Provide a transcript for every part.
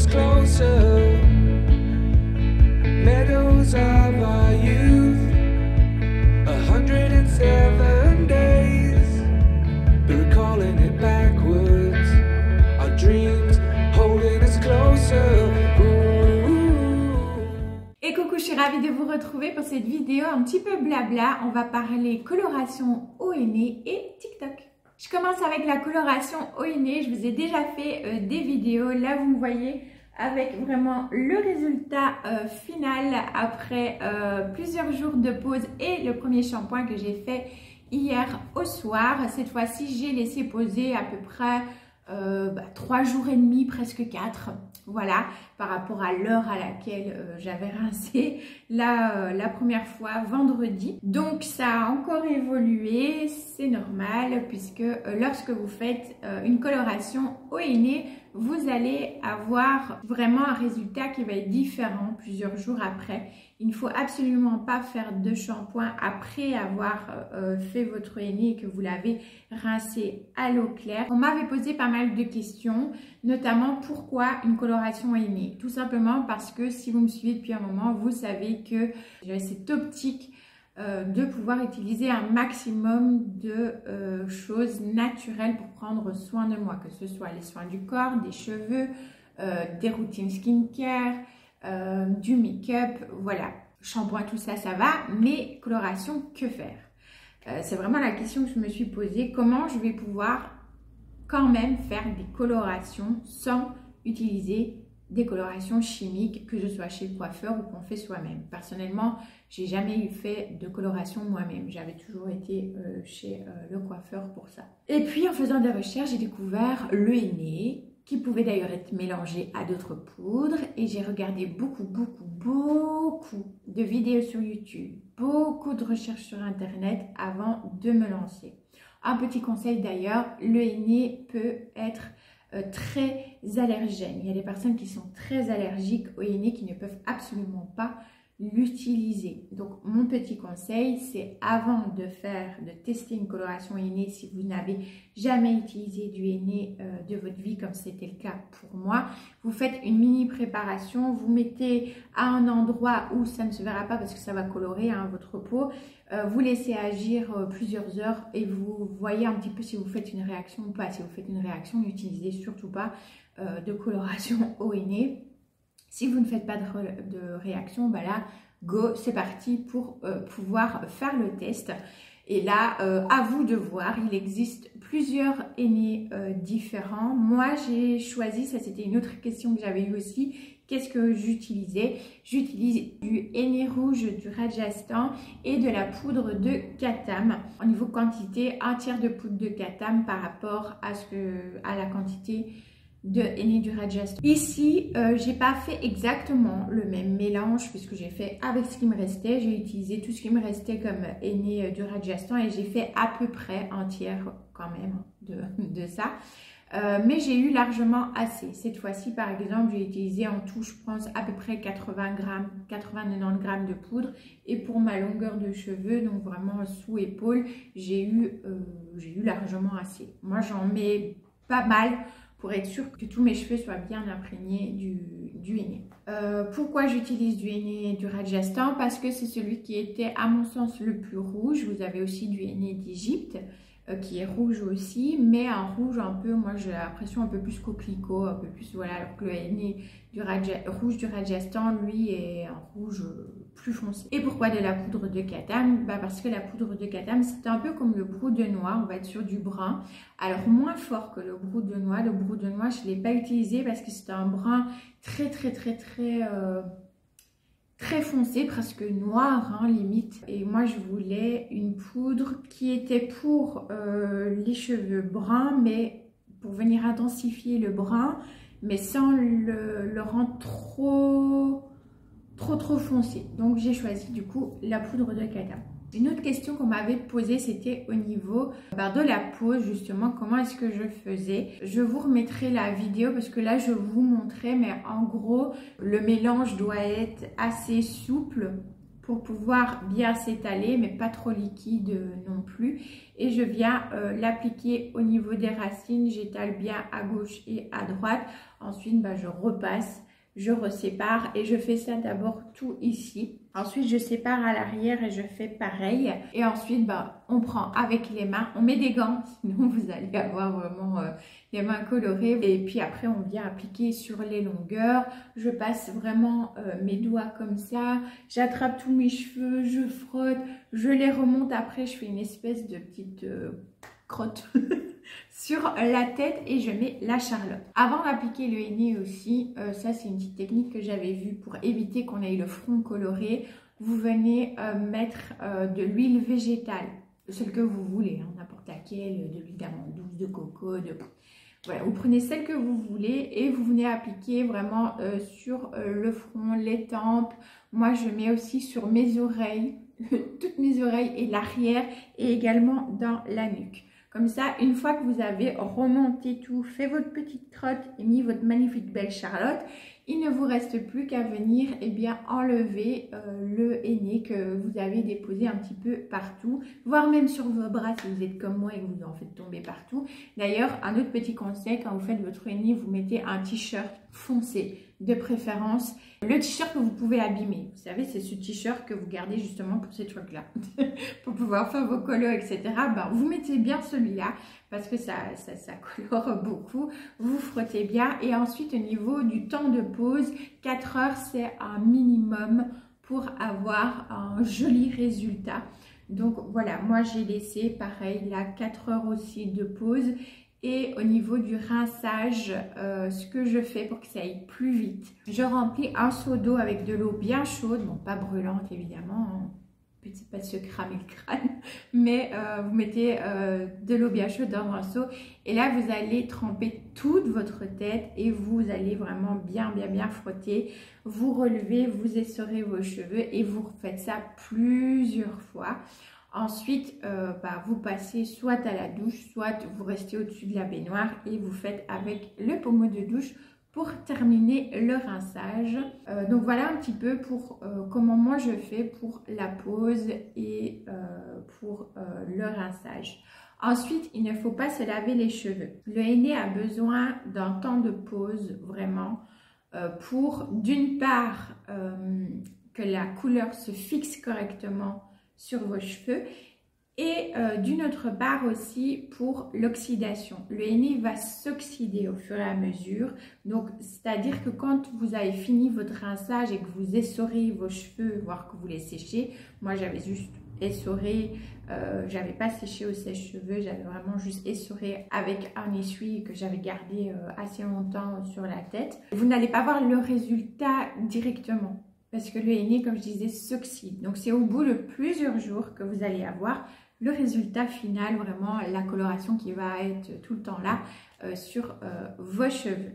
us closer. Meadows of our youth, 107 days, but recalling it backwards. Our dreams holding us closer. Et coucou, je suis ravie de vous retrouver pour cette vidéo un petit peu blabla. On va parler coloration au henné et TikTok. Je commence avec la coloration au henné. Je vous ai déjà fait des vidéos. Là, vous me voyez avec vraiment le résultat final après plusieurs jours de pause et le premier shampoing que j'ai fait hier au soir. Cette fois-ci, j'ai laissé poser à peu près 3 jours et demi, presque 4. Voilà, par rapport à l'heure à laquelle j'avais rincé la première fois vendredi. Donc ça a encore évolué, c'est normal, puisque lorsque vous faites une coloration au henné, vous allez avoir vraiment un résultat qui va être différent plusieurs jours après. Il ne faut absolument pas faire de shampoing après avoir fait votre henné et que vous l'avez rincé à l'eau claire. On m'avait posé pas mal de questions, notamment pourquoi une coloration au henné. Tout simplement parce que si vous me suivez depuis un moment, vous savez que j'ai cette optique de pouvoir utiliser un maximum de choses naturelles pour prendre soin de moi, que ce soit les soins du corps, des cheveux, des routines skincare, du make-up, voilà. Shampoing, tout ça, ça va, mais coloration, que faire? C'est vraiment la question que je me suis posée. Comment je vais pouvoir quand même faire des colorations sans utiliser des colorations chimiques, que ce soit chez le coiffeur ou qu'on fait soi-même. Personnellement, j'ai jamais eu fait de coloration moi-même. J'avais toujours été chez le coiffeur pour ça. Et puis, en faisant des recherches, j'ai découvert le henné, qui pouvait d'ailleurs être mélangé à d'autres poudres. Et j'ai regardé beaucoup de vidéos sur YouTube, beaucoup de recherches sur Internet avant de me lancer. Un petit conseil d'ailleurs, le henné peut être très allergène. Il y a des personnes qui sont très allergiques au henné qui ne peuvent absolument pas l'utiliser. Donc mon petit conseil, c'est avant de tester une coloration henné, si vous n'avez jamais utilisé du henné de votre vie comme c'était le cas pour moi, vous faites une mini préparation, vous mettez à un endroit où ça ne se verra pas parce que ça va colorer votre peau, vous laissez agir plusieurs heures et vous voyez un petit peu si vous faites une réaction ou pas. Si vous faites une réaction, n'utilisez surtout pas de coloration au henné. Si vous ne faites pas de réaction, bah là, go, c'est parti pour pouvoir faire le test. Et là, à vous de voir, il existe plusieurs hennés différents. Moi, j'ai choisi, ça c'était une autre question que j'avais eue aussi, qu'est-ce que j'utilisais? J'utilise du henné rouge, du Rajasthan et de la poudre de Katam. Au niveau quantité, 1/3 de poudre de Katam par rapport à la quantité de henné du Rajasthan. Ici, j'ai pas fait exactement le même mélange puisque j'ai fait avec ce qui me restait. J'ai utilisé tout ce qui me restait comme henné du Rajasthan et j'ai fait à peu près 1/3 quand même de ça. Mais j'ai eu largement assez. Cette fois-ci, par exemple, j'ai utilisé en tout, je pense, à peu près 80 grammes, 80-90 grammes de poudre. Et pour ma longueur de cheveux, donc vraiment sous épaule, j'ai eu largement assez. Moi, j'en mets pas mal pour être sûre que tous mes cheveux soient bien imprégnés du henné. Pourquoi j'utilise du henné du Rajasthan? Parce que c'est celui qui était, à mon sens, le plus rouge. Vous avez aussi du henné d'Égypte, qui est rouge aussi, mais un rouge un peu, moi j'ai l'impression un peu plus coquelicot, un peu plus, voilà, alors que le henné rouge du Rajasthan, lui, est un rouge plus foncé. Et pourquoi de la poudre de Katam? Parce que la poudre de Katam, c'est un peu comme le brou de noix, on va être sur du brun, alors moins fort que le brou de noix. Le brou de noix, je ne l'ai pas utilisé parce que c'est un brun très foncé, presque noir, hein, limite. Et moi, je voulais une poudre qui était pour les cheveux bruns, mais pour venir intensifier le brun, mais sans le rendre trop foncé. Donc, j'ai choisi du coup la poudre de Katam. Une autre question qu'on m'avait posée, c'était au niveau de la peau, justement, comment est-ce que je faisais. Je vous remettrai la vidéo parce que là, je vous montrais, mais en gros, le mélange doit être assez souple pour pouvoir bien s'étaler, mais pas trop liquide non plus. Et je viens l'appliquer au niveau des racines. J'étale bien à gauche et à droite. Ensuite, je repasse, je resépare et je fais ça d'abord tout ici. Ensuite, je sépare à l'arrière et je fais pareil. Et ensuite, on prend avec les mains, on met des gants, sinon vous allez avoir vraiment les mains colorées. Et puis après, on vient appliquer sur les longueurs. Je passe vraiment mes doigts comme ça. J'attrape tous mes cheveux, je frotte, je les remonte. Après, je fais une espèce de petite crotte sur la tête et je mets la charlotte. Avant d'appliquer le henné aussi, ça c'est une petite technique que j'avais vue pour éviter qu'on ait le front coloré. Vous venez mettre de l'huile végétale, celle que vous voulez, hein, n'importe laquelle, de l'huile d'amande douce, de coco, voilà, vous prenez celle que vous voulez et vous venez appliquer vraiment sur le front, les tempes. Moi je mets aussi sur mes oreilles, toutes mes oreilles et l'arrière et également dans la nuque. Comme ça, une fois que vous avez remonté tout, fait votre petite crotte et mis votre magnifique belle charlotte, il ne vous reste plus qu'à venir enlever le henné que vous avez déposé un petit peu partout, voire même sur vos bras si vous êtes comme moi et que vous en faites tomber partout. D'ailleurs, un autre petit conseil, quand vous faites votre henné, vous mettez un t-shirt foncé de préférence. Le t-shirt que vous pouvez abîmer, vous savez, c'est ce t-shirt que vous gardez justement pour ces trucs-là, pour pouvoir faire vos colos, etc. Vous mettez bien celui-là parce que ça colore beaucoup. Vous frottez bien et ensuite au niveau du temps de pause, 4 heures c'est un minimum pour avoir un joli résultat. Donc voilà, moi j'ai laissé pareil là 4 heures aussi de pause. Et au niveau du rinçage, ce que je fais pour que ça aille plus vite, je remplis un seau d'eau avec de l'eau bien chaude, bon pas brûlante évidemment, hein, petit pas se cramer le crâne, mais vous mettez de l'eau bien chaude dans un seau et là vous allez tremper toute votre tête et vous allez vraiment bien frotter, vous relevez, vous essorez vos cheveux et vous faites ça plusieurs fois. Ensuite, vous passez soit à la douche, soit vous restez au-dessus de la baignoire et vous faites avec le pommeau de douche pour terminer le rinçage. Donc voilà un petit peu pour comment moi je fais pour la pose et pour le rinçage. Ensuite, il ne faut pas se laver les cheveux. Le henné a besoin d'un temps de pause vraiment pour d'une part que la couleur se fixe correctement sur vos cheveux et d'une autre part aussi pour l'oxydation. Le henné va s'oxyder au fur et à mesure, donc c'est-à-dire que quand vous avez fini votre rinçage et que vous essorez vos cheveux, voire que vous les séchez, moi j'avais juste essoré, j'avais pas séché au sèche-cheveux, j'avais vraiment juste essoré avec un essuie que j'avais gardé assez longtemps sur la tête. Vous n'allez pas voir le résultat directement, parce que le henné, comme je disais, s'oxyde. Donc, c'est au bout de plusieurs jours que vous allez avoir le résultat final, vraiment la coloration qui va être tout le temps là sur vos cheveux.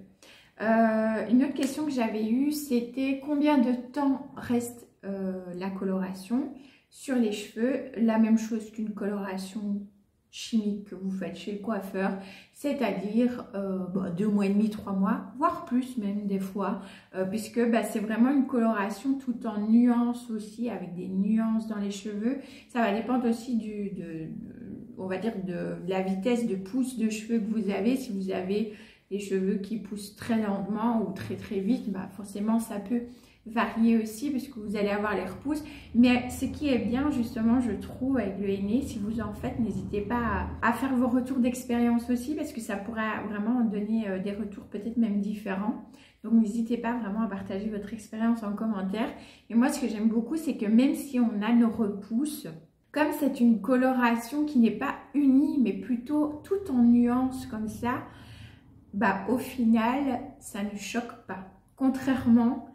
Une autre question que j'avais eue, c'était combien de temps reste la coloration sur les cheveux? La même chose qu'une coloration chimique que vous faites chez le coiffeur, c'est-à-dire 2 mois et demi, 3 mois, voire plus même des fois, puisque c'est vraiment une coloration tout en nuances aussi, avec des nuances dans les cheveux. Ça va dépendre aussi on va dire de la vitesse de pousse de cheveux que vous avez. Si vous avez des cheveux qui poussent très lentement ou très vite, forcément ça peut varier aussi puisque vous allez avoir les repousses. Mais ce qui est bien justement, je trouve, avec le henné, si vous en faites, n'hésitez pas à faire vos retours d'expérience aussi, parce que ça pourra vraiment donner des retours peut-être même différents. Donc n'hésitez pas vraiment à partager votre expérience en commentaire. Et moi ce que j'aime beaucoup, c'est que même si on a nos repousses, comme c'est une coloration qui n'est pas unie mais plutôt tout en nuances comme ça, au final ça ne choque pas, contrairement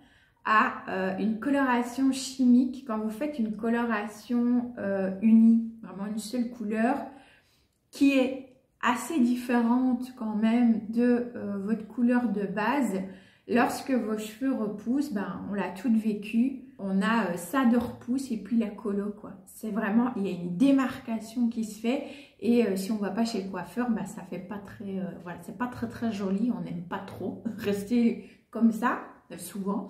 à une coloration chimique. Quand vous faites une coloration unie, vraiment une seule couleur, qui est assez différente quand même de votre couleur de base, lorsque vos cheveux repoussent, on l'a toutes vécu, on a ça de repousse et puis la colo, quoi. C'est vraiment, il y a une démarcation qui se fait et si on ne va pas chez le coiffeur, ça fait pas très, voilà, c'est pas très joli, on n'aime pas trop rester comme ça souvent.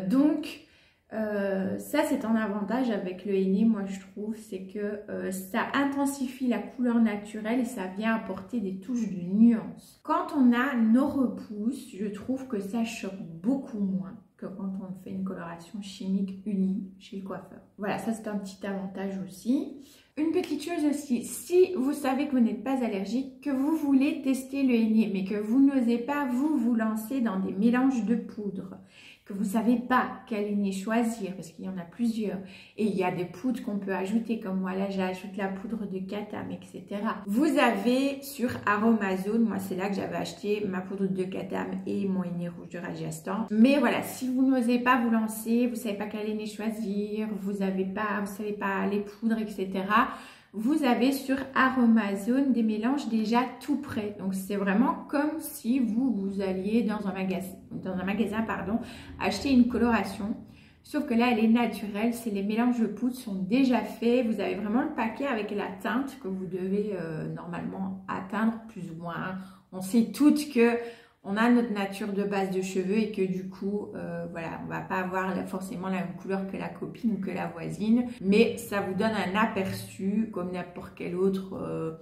Donc Ça c'est un avantage avec le henné, moi je trouve, c'est que ça intensifie la couleur naturelle et ça vient apporter des touches de nuance. Quand on a nos repousses, je trouve que ça choque beaucoup moins que quand on fait une coloration chimique unie chez le coiffeur. Voilà, ça c'est un petit avantage aussi. Une petite chose aussi, si vous savez que vous n'êtes pas allergique, que vous voulez tester le henné, mais que vous n'osez pas vous lancer dans des mélanges de poudre, que vous ne savez pas quel henné choisir, parce qu'il y en a plusieurs, et il y a des poudres qu'on peut ajouter, comme moi là j'ajoute la poudre de Katam, etc. Vous avez sur Aromazone, moi c'est là que j'avais acheté ma poudre de Katam et mon henné rouge de Rajasthan. Mais voilà, si vous n'osez pas vous lancer, vous ne savez pas quel henné choisir, vous savez pas les poudres, etc. Vous avez sur Aromazone des mélanges déjà tout prêts. Donc c'est vraiment comme si vous alliez dans un magasin, acheter une coloration. Sauf que là elle est naturelle, c'est les mélanges de poudre sont déjà faits. Vous avez vraiment le paquet avec la teinte que vous devez normalement atteindre plus ou moins. On sait toutes que on a notre nature de base de cheveux et que du coup, voilà, on va pas avoir forcément la même couleur que la copine ou que la voisine, mais ça vous donne un aperçu, comme n'importe quelle autre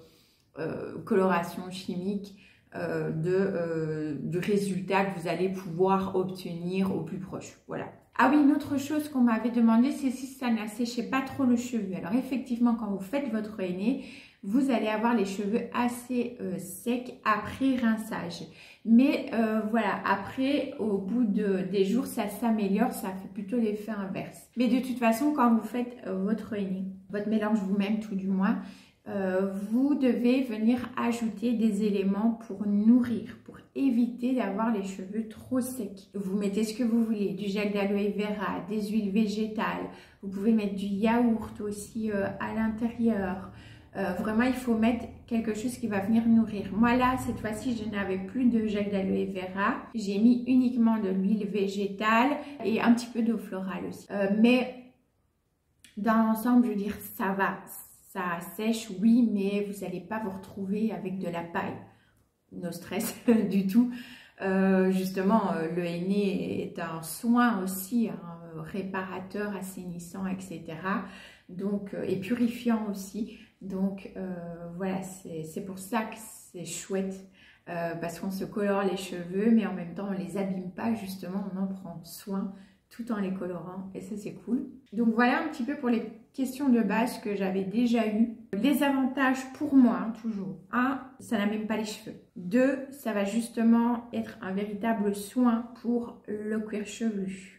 coloration chimique, du résultat que vous allez pouvoir obtenir au plus proche. Voilà. Ah oui, une autre chose qu'on m'avait demandé, c'est si ça n'asséchait pas trop le cheveu. Alors effectivement, quand vous faites votre henné, vous allez avoir les cheveux assez secs après rinçage. Mais voilà, après, au bout des jours, ça s'améliore, ça fait plutôt l'effet inverse. Mais de toute façon, quand vous faites votre henné, votre mélange vous-même tout du moins, vous devez venir ajouter des éléments pour nourrir, pour éviter d'avoir les cheveux trop secs. Vous mettez ce que vous voulez, du gel d'aloe vera, des huiles végétales, vous pouvez mettre du yaourt aussi à l'intérieur. Vraiment, il faut mettre quelque chose qui va venir nourrir. Moi là, cette fois-ci, je n'avais plus de gel d'aloe vera. J'ai mis uniquement de l'huile végétale et un petit peu d'eau florale aussi. Mais dans l'ensemble, je veux dire, ça va. Ça sèche, oui, mais vous n'allez pas vous retrouver avec de la paille. No stress du tout. Justement, le henné est un soin aussi, un réparateur, assainissant, etc. Donc, et purifiant aussi. Donc voilà, c'est pour ça que c'est chouette, parce qu'on se colore les cheveux, mais en même temps on les abîme pas, justement on en prend soin tout en les colorant et ça c'est cool. Donc voilà un petit peu pour les questions de base que j'avais déjà eues. Les avantages pour moi, toujours, 1, ça n'a même pas les cheveux. 2, ça va justement être un véritable soin pour le cuir chevelu.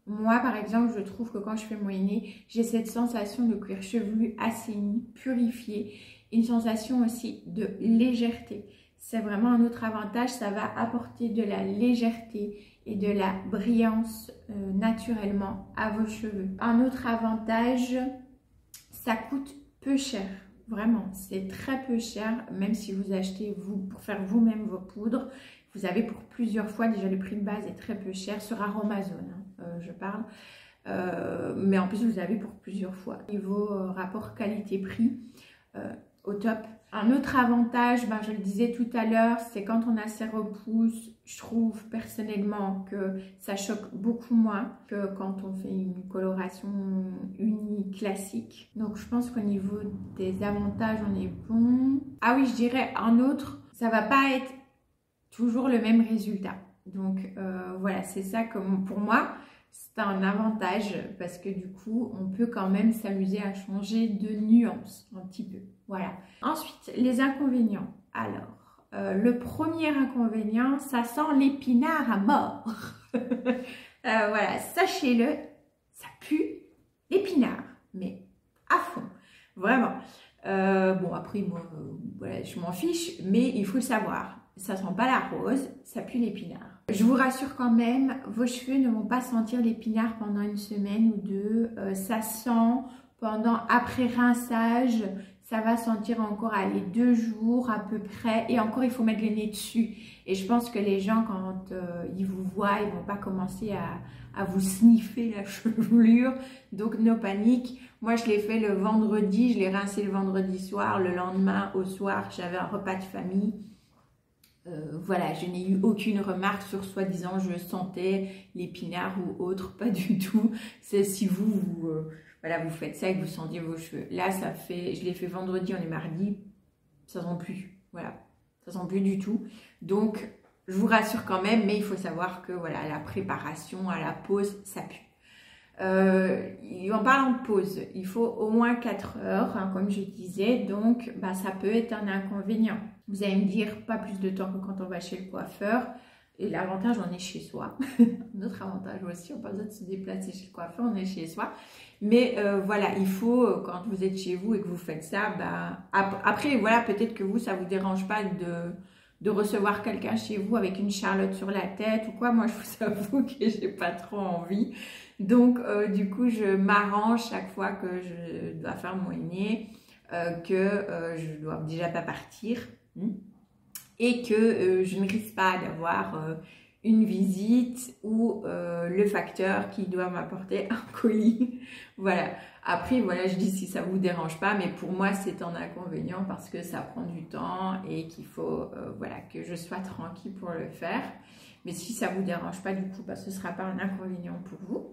Moi, par exemple, je trouve que quand je fais mon henné, j'ai cette sensation de cuir chevelu assaini, purifié, une sensation aussi de légèreté. C'est vraiment un autre avantage, ça va apporter de la légèreté et de la brillance naturellement à vos cheveux. Un autre avantage, ça coûte peu cher. Vraiment, c'est très peu cher, même si vous achetez pour faire vous-même vos poudres. Vous avez pour plusieurs fois, déjà le prix de base est très peu cher sur Aromazone, je parle. Mais en plus, vous avez pour plusieurs fois. Niveau rapport qualité-prix, au top. Un autre avantage, je le disais tout à l'heure, c'est quand on a ses repousses, je trouve personnellement que ça choque beaucoup moins que quand on fait une coloration unie classique. Donc je pense qu'au niveau des avantages, on est bon. Ah oui, je dirais un autre, ça va pas être toujours le même résultat. Donc voilà, c'est ça comme pour moi, c'est un avantage parce que du coup, on peut quand même s'amuser à changer de nuance un petit peu. Voilà. Ensuite, les inconvénients. Alors, le premier inconvénient, ça sent l'épinard à mort. Voilà, sachez-le, ça pue l'épinard, mais à fond, vraiment. Bon, après, moi, voilà, je m'en fiche, mais il faut le savoir. Ça sent pas la rose, ça pue l'épinard. Je vous rassure quand même, vos cheveux ne vont pas sentir l'épinard pendant une semaine ou deux. Ça sent après rinçage, ça va sentir encore les 2 jours à peu près. Et encore, il faut mettre le nez dessus. Et je pense que les gens, quand ils vous voient, ils vont pas commencer à vous sniffer la chevelure. Donc, no panique. Moi, je l'ai fait le vendredi, je l'ai rincé le vendredi soir. Le lendemain, au soir, j'avais un repas de famille. Voilà, je n'ai eu aucune remarque sur soi-disant je sentais l'épinard ou autre, pas du tout. C'est si voilà, vous faites ça et que vous sentiez vos cheveux. Là, je l'ai fait vendredi, on est mardi, ça sent plus. Voilà, ça sent plus du tout. Donc, je vous rassure quand même, mais il faut savoir que voilà, la préparation à la pause, ça pue. En parlant de pause, il faut au moins 4 heures, hein, comme je disais, donc bah, ça peut être un inconvénient. Vous allez me dire, pas plus de temps que quand on va chez le coiffeur, et l'avantage, on est chez soi. Notre avantage aussi, on n'a pas besoin de se déplacer chez le coiffeur, on est chez soi. Mais voilà, il faut, quand vous êtes chez vous et que vous faites ça, bah, après, voilà, peut-être que vous, ça ne vous dérange pas de recevoir quelqu'un chez vous avec une charlotte sur la tête ou quoi. Moi, je vous avoue que j'ai pas trop envie. Donc, du coup, je m'arrange chaque fois que je dois faire mon henné, je dois déjà pas partir et que je ne risque pas d'avoir une visite ou le facteur qui doit m'apporter un colis. Voilà. Après, voilà, je dis si ça vous dérange pas, mais pour moi, c'est un inconvénient parce que ça prend du temps et qu'il faut voilà, que je sois tranquille pour le faire. Mais si ça vous dérange pas, du coup, bah, ce sera pas un inconvénient pour vous.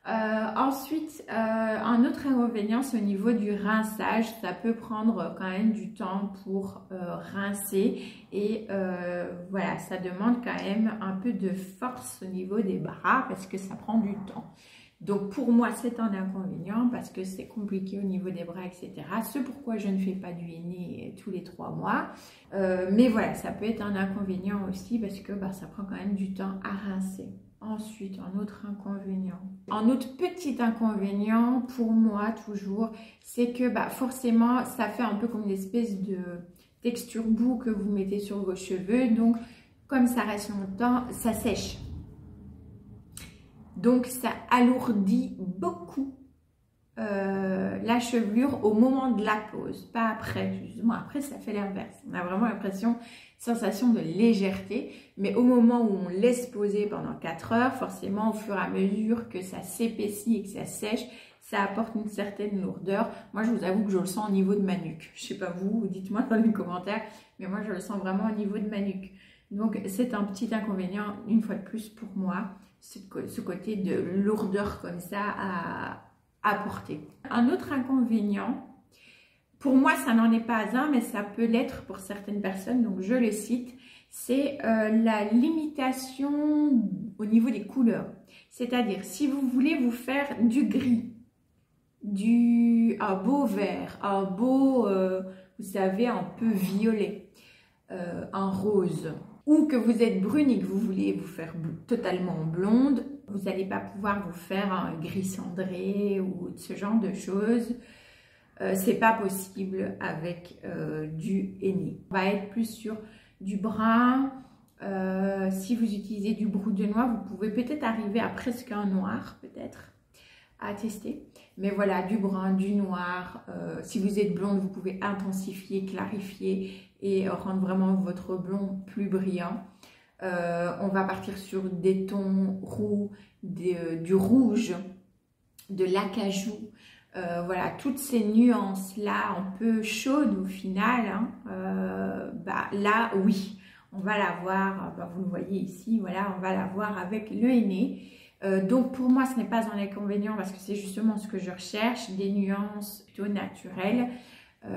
Ensuite, un autre inconvénient, c'est au niveau du rinçage. Ça peut prendre quand même du temps pour rincer et voilà, ça demande quand même un peu de force au niveau des bras parce que ça prend du temps. Donc pour moi, c'est un inconvénient parce que c'est compliqué au niveau des bras, etc. C'est pourquoi je ne fais pas du henné tous les 3 mois. Mais voilà, ça peut être un inconvénient aussi parce que bah, ça prend quand même du temps à rincer. Ensuite, un autre inconvénient. Un autre petit inconvénient pour moi toujours, c'est que bah, forcément, ça fait un peu comme une espèce de texture boue que vous mettez sur vos cheveux. Donc, comme ça reste longtemps, ça sèche. Donc, ça alourdit beaucoup la chevelure au moment de la pose, pas après. Justement, après, ça fait l'inverse. On a vraiment l'impression, sensation de légèreté. Mais au moment où on laisse poser pendant 4 heures, forcément, au fur et à mesure que ça s'épaissit et que ça sèche, ça apporte une certaine lourdeur. Moi, je vous avoue que je le sens au niveau de ma nuque. Je sais pas vous, dites-moi dans les commentaires, mais moi, je le sens vraiment au niveau de ma nuque. Donc, c'est un petit inconvénient, une fois de plus, pour moi, ce côté de lourdeur comme ça à porter. Un autre inconvénient, pour moi, ça n'en est pas un, mais ça peut l'être pour certaines personnes, donc je le cite, c'est la limitation au niveau des couleurs. C'est-à-dire, si vous voulez vous faire du gris, un beau vert, un beau, vous savez, un peu violet, un rose, ou que vous êtes brune et que vous voulez vous faire totalement blonde, vous n'allez pas pouvoir vous faire un gris cendré ou ce genre de choses. C'est pas possible avec du henné. On va être plus sur du brun. Si vous utilisez du brou de noix, vous pouvez peut-être arriver à presque un noir, peut-être, à tester. Mais voilà, du brun, du noir. Si vous êtes blonde, vous pouvez intensifier, clarifier et rendre vraiment votre blond plus brillant. On va partir sur des tons roux, du rouge, de l'acajou. Voilà, toutes ces nuances-là, un peu chaudes au final, hein, bah, là, oui, on va l'avoir, bah, vous le voyez ici, voilà, on va l'avoir avec le henné. Donc pour moi, ce n'est pas un inconvénient parce que c'est justement ce que je recherche, des nuances plutôt naturelles.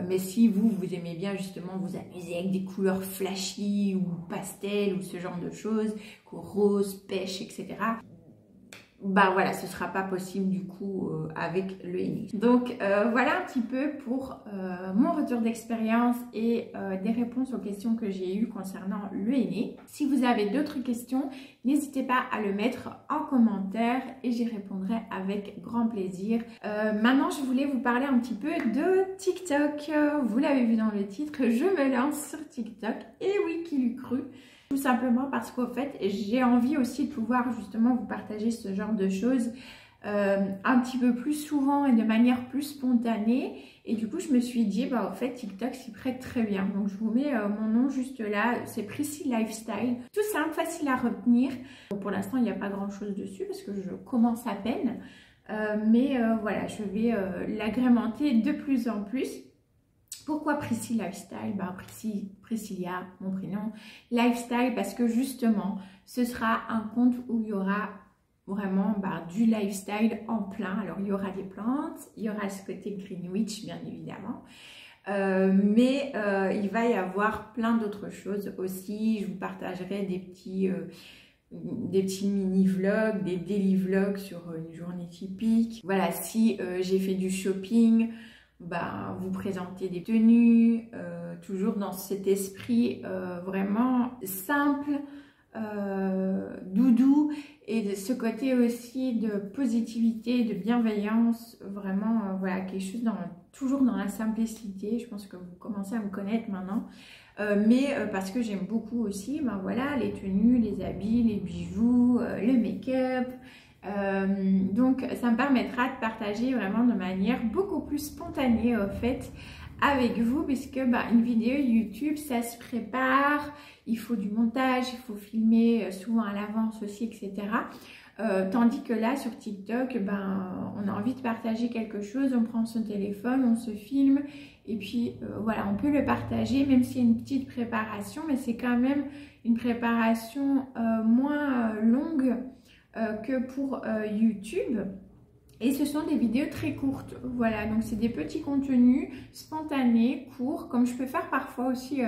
Mais si vous aimez bien justement vous amuser avec des couleurs flashy ou pastel ou ce genre de choses, rose, pêche, etc. Bah voilà, ce ne sera pas possible du coup avec le henné. Donc voilà un petit peu pour mon retour d'expérience et des réponses aux questions que j'ai eues concernant le henné. Si vous avez d'autres questions, n'hésitez pas à le mettre en commentaire et j'y répondrai avec grand plaisir. Maintenant, je voulais vous parler un petit peu de TikTok. Vous l'avez vu dans le titre, je me lance sur TikTok. Et oui, qui l'eût cru? Tout simplement parce qu'au fait, j'ai envie aussi de pouvoir justement vous partager ce genre de choses un petit peu plus souvent et de manière plus spontanée. Et du coup, je me suis dit, bah, en fait, TikTok s'y prête très bien. Donc, je vous mets mon nom juste là. C'est Prissy Lifestyle. Tout simple, facile à retenir. Bon, pour l'instant, il n'y a pas grand-chose dessus parce que je commence à peine. Mais voilà, je vais l'agrémenter de plus en plus. Pourquoi Priscille Lifestyle? Priscilla, mon prénom, Lifestyle, parce que justement, ce sera un compte où il y aura vraiment du lifestyle en plein. Alors, il y aura des plantes, il y aura ce côté Greenwich, bien évidemment. Mais il va y avoir plein d'autres choses aussi. Je vous partagerai des petits mini-vlogs, des daily vlogs sur une journée typique. Voilà, si j'ai fait du shopping, vous présenter des tenues, toujours dans cet esprit vraiment simple, doudou, et de ce côté aussi de positivité, de bienveillance, vraiment voilà, quelque chose toujours dans la simplicité. Je pense que vous commencez à me connaître maintenant, mais parce que j'aime beaucoup aussi voilà, les tenues, les habits, les bijoux, le make-up. Donc ça me permettra de partager vraiment de manière beaucoup plus spontanée en fait avec vous, puisque une vidéo YouTube ça se prépare, il faut du montage, il faut filmer souvent à l'avance aussi, etc. Tandis que là sur TikTok, on a envie de partager quelque chose, on prend son téléphone, on se filme et puis voilà, on peut le partager même s'il y a une petite préparation, mais c'est quand même une préparation moins longue que pour YouTube. Et ce sont des vidéos très courtes, voilà, donc c'est des petits contenus spontanés, courts, comme je peux faire parfois aussi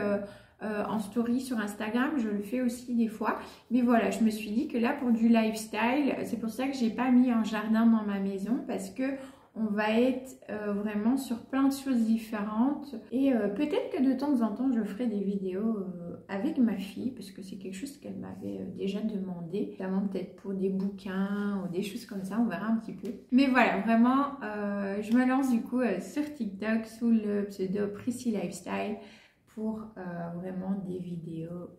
en story sur Instagram, je le fais aussi des fois. Mais voilà, je me suis dit que là pour du lifestyle, c'est pour ça que j'ai pas mis un jardin dans ma maison, parce que on va être vraiment sur plein de choses différentes. Et peut-être que de temps en temps, je ferai des vidéos avec ma fille, parce que c'est quelque chose qu'elle m'avait déjà demandé, notamment peut-être pour des bouquins ou des choses comme ça, on verra un petit peu. Mais voilà, vraiment, je me lance du coup sur TikTok sous le pseudo Priscille Lifestyle pour vraiment des vidéos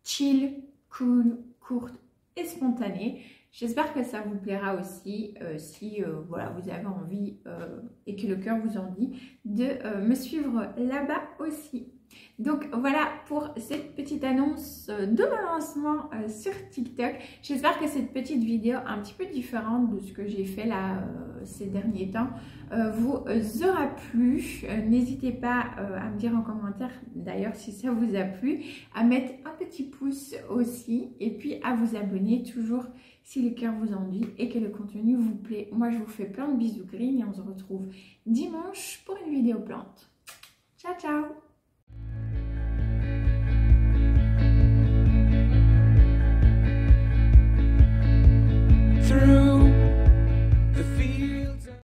chill, cool, courtes et spontanées. J'espère que ça vous plaira aussi si voilà, vous avez envie et que le cœur vous en dit de me suivre là-bas aussi. Donc voilà pour cette petite annonce de mon lancement sur TikTok. J'espère que cette petite vidéo un petit peu différente de ce que j'ai fait là ces derniers temps vous aura plu. N'hésitez pas à me dire en commentaire d'ailleurs si ça vous a plu, à mettre un petit pouce aussi et puis à vous abonner toujours si le cœur vous en dit et que le contenu vous plaît. Moi je vous fais plein de bisous green et on se retrouve dimanche pour une vidéo plante. Ciao ciao.